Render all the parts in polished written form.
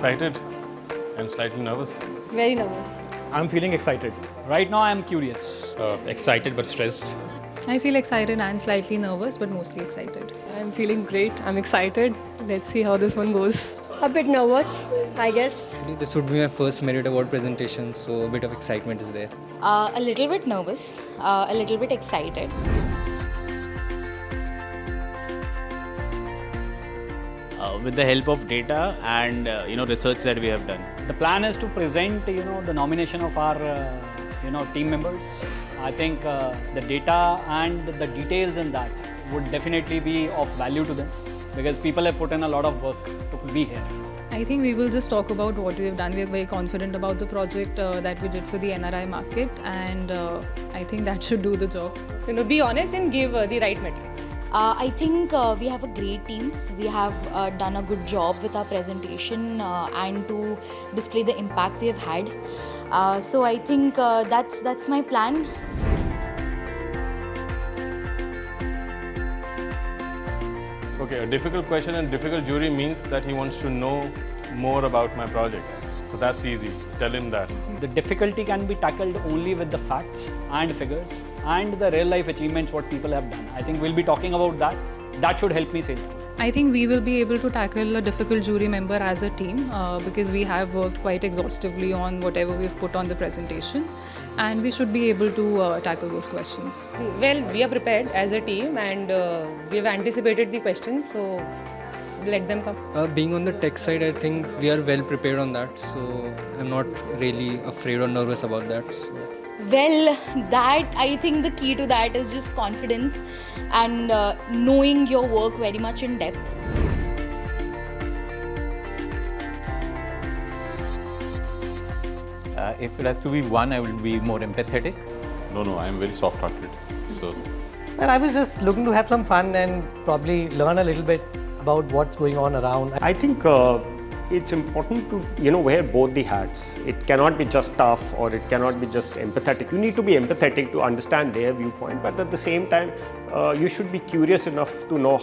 excited and slightly nervous. Very nervous. I'm feeling excited. Right now, I'm curious. Excited but stressed. I feel excited and slightly nervous, but mostly excited. I'm feeling great. I'm excited. Let's see how this one goes. A bit nervous, I guess. This would be my first Merit Award presentation, so a bit of excitement is there. A little bit nervous, a little bit excited. With the help of data and research that we have done. The plan is to present, the nomination of our, team members. I think the data and the details in that would definitely be of value to them because people have put in a lot of work to be here. I think we will just talk about what we have done. We are very confident about the project that we did for the NRI market, and I think that should do the job. Be honest and give the right metrics. I think we have a great team. We have done a good job with our presentation and to display the impact we have had. So I think that's my plan. Okay, a difficult question and difficult jury means that he wants to know more about my project. So that's easy. Tell him that. The difficulty can be tackled only with the facts and figures and the real life achievements what people have done. I think we'll be talking about that. That should help me say that. I think we will be able to tackle a difficult jury member as a team because we have worked quite exhaustively on whatever we've put on the presentation, and we should be able to tackle those questions. Well, we are prepared as a team and we have anticipated the questions, so let them come. Being on the tech side, I think we are well prepared on that, so I'm not really afraid or nervous about that. So. Well, I think the key to that is just confidence and knowing your work very much in depth. If it has to be one, I will be more empathetic. No, I am very soft-hearted. So, Well, I was just looking to have some fun and probably learn a little bit about what's going on around. I think it's important to wear both the hats. It cannot be just tough or it cannot be just empathetic. You need to be empathetic to understand their viewpoint, but at the same time you should be curious enough to know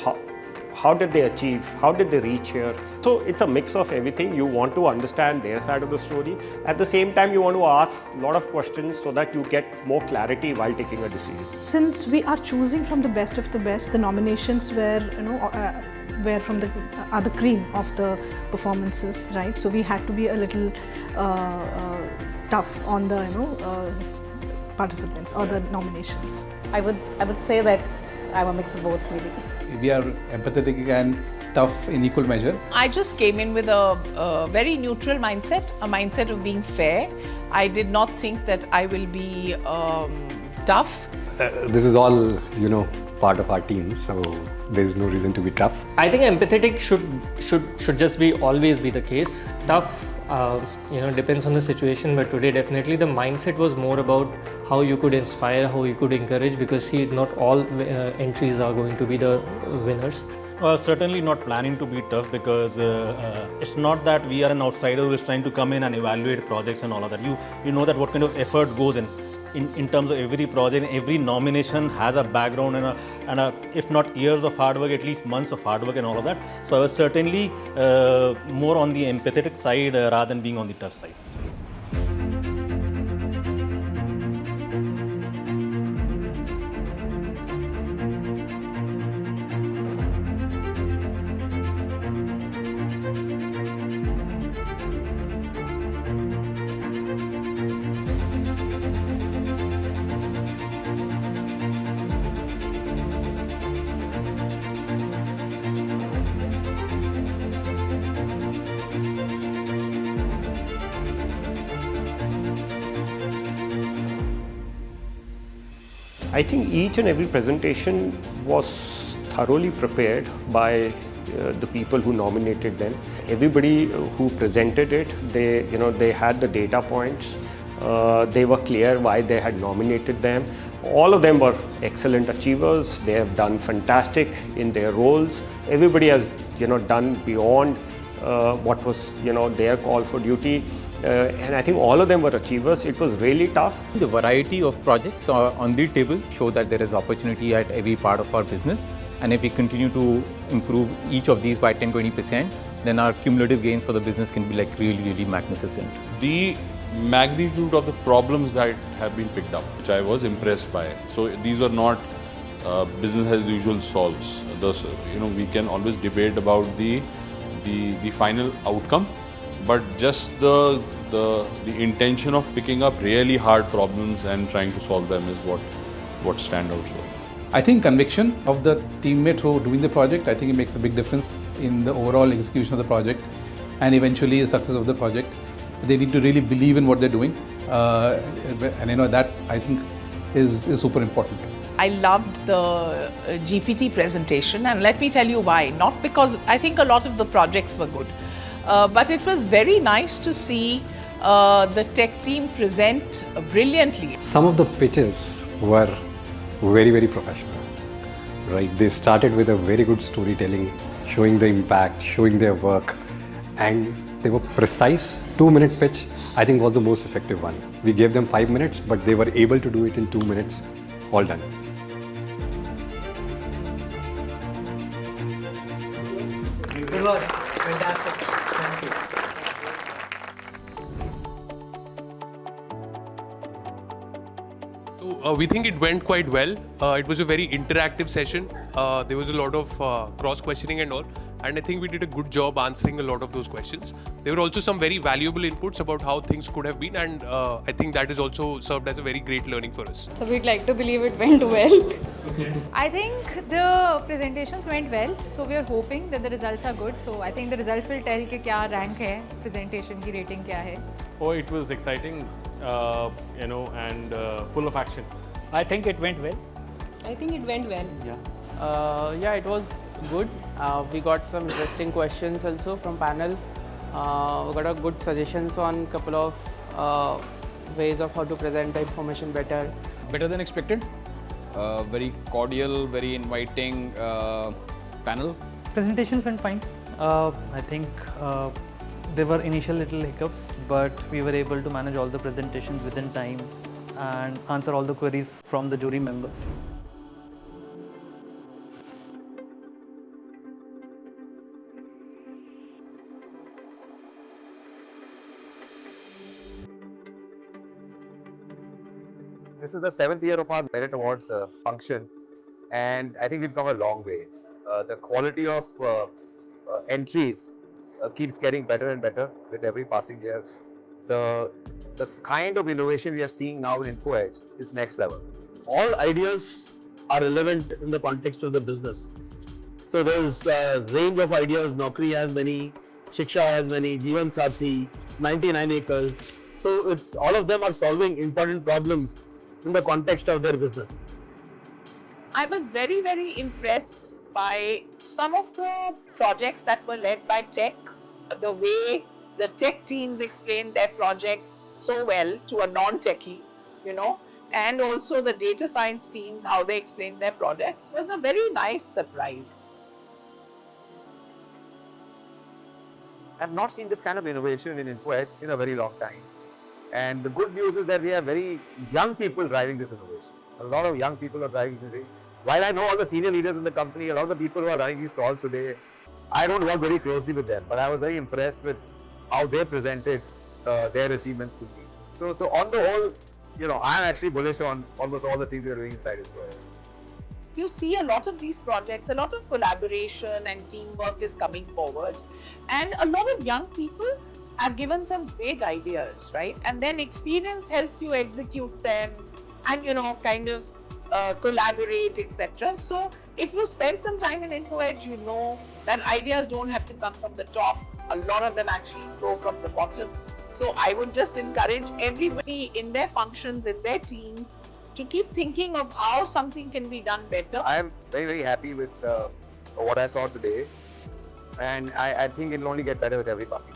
how did they achieve, how did they reach here. So it's a mix of everything. You want to understand their side of the story. At the same time, you want to ask a lot of questions so that you get more clarity while taking a decision. Since we are choosing from the best of the best, the nominations were from the cream of the performances, right? So we had to be a little tough on the participants or the nominations. I would say that I'm a mix of both, maybe. We are empathetic and tough in equal measure. I just came in with a very neutral mindset, a mindset of being fair. I did not think that I will be tough. This is all, part of our team, so there's no reason to be tough. I think empathetic should just be always be the case. Tough, depends on the situation, but today definitely the mindset was more about how you could inspire, how you could encourage, because not all entries are going to be the winners. Certainly not planning to be tough because it's not that we are an outsider who is trying to come in and evaluate projects and all of that. You know that what kind of effort goes in terms of every project. Every nomination has a background and a if not years of hard work, at least months of hard work and all of that. So I was certainly more on the empathetic side rather than being on the tough side. I think each and every presentation was thoroughly prepared by the people who nominated them. Everybody who presented it, they had the data points. They were clear why they had nominated them. All of them were excellent achievers. They have done fantastic in their roles. Everybody has done beyond what was their call for duty. And I think all of them were achievers. It was really tough. The variety of projects on the table show that there is opportunity at every part of our business. And if we continue to improve each of these by 10-20%, then our cumulative gains for the business can be like really, really magnificent. The magnitude of the problems that have been picked up, which I was impressed by. So these were not business as usual solves. We can always debate about the final outcome, but just the intention of picking up really hard problems and trying to solve them is what stand out. I think conviction of the teammate who are doing the project, I think it makes a big difference in the overall execution of the project and eventually the success of the project. They need to really believe in what they're doing, and that I think is super important. I loved the GPT presentation, and let me tell you why. Not because I think a lot of the projects were good, but it was very nice to see the tech team present brilliantly. Some of the pitches were very, very professional, right? They started with a very good storytelling, showing the impact, showing their work, and they were precise. 2-minute pitch, I think, was the most effective one. We gave them 5 minutes, but they were able to do it in 2 minutes, all done. Good work. Fantastic. Thank you. So we think it went quite well. It was a very interactive session. There was a lot of cross-questioning and all. And I think we did a good job answering a lot of those questions. There were also some very valuable inputs about how things could have been, and I think that has also served as a very great learning for us. So we'd like to believe it went well. I think the presentations went well, so we are hoping that the results are good. So I think the results will tell कि क्या rank है, presentation की rating क्या है. Oh, it was exciting, and full of action. I think it went well. I think it went well. Yeah, it was good. We got some interesting questions also from panel. We got a good suggestions on couple of ways of how to present the information better. Better than expected. Very cordial, very inviting panel. Presentation went fine. I think there were initial little hiccups, but we were able to manage all the presentations within time and answer all the queries from the jury member. This is the 7th year of our Merit Awards function, and I think we've come a long way. The quality of entries keeps getting better and better with every passing year. The kind of innovation we are seeing now in InfoEdge is next level. All ideas are relevant in the context of the business. So there's a range of ideas. Naukri has many, Shiksha has many, Jeevan Sathi, 99 acres. So it's all of them are solving important problems in the context of their business. I was very, very impressed by some of the projects that were led by tech, the way the tech teams explained their projects so well to a non-techie, and also the data science teams, how they explained their projects was a very nice surprise. I've not seen this kind of innovation in InfoEdge in a very long time. And the good news is that we have very young people driving this innovation. A lot of young people are driving this innovation. While I know all the senior leaders in the company, a lot of the people who are running these stalls today, I don't work very closely with them, but I was very impressed with how they presented their achievements to me. So on the whole, I'm actually bullish on almost all the things we are doing inside InfoEdge. You see a lot of these projects, a lot of collaboration and teamwork is coming forward, and a lot of young people have given some great ideas, right? And then experience helps you execute them and, collaborate, etc. So if you spend some time in InfoEdge, you know that ideas don't have to come from the top. A lot of them actually flow from the bottom. So I would just encourage everybody in their functions, in their teams, to keep thinking of how something can be done better. I am very, very happy with what I saw today. And I think it will only get better with every passing.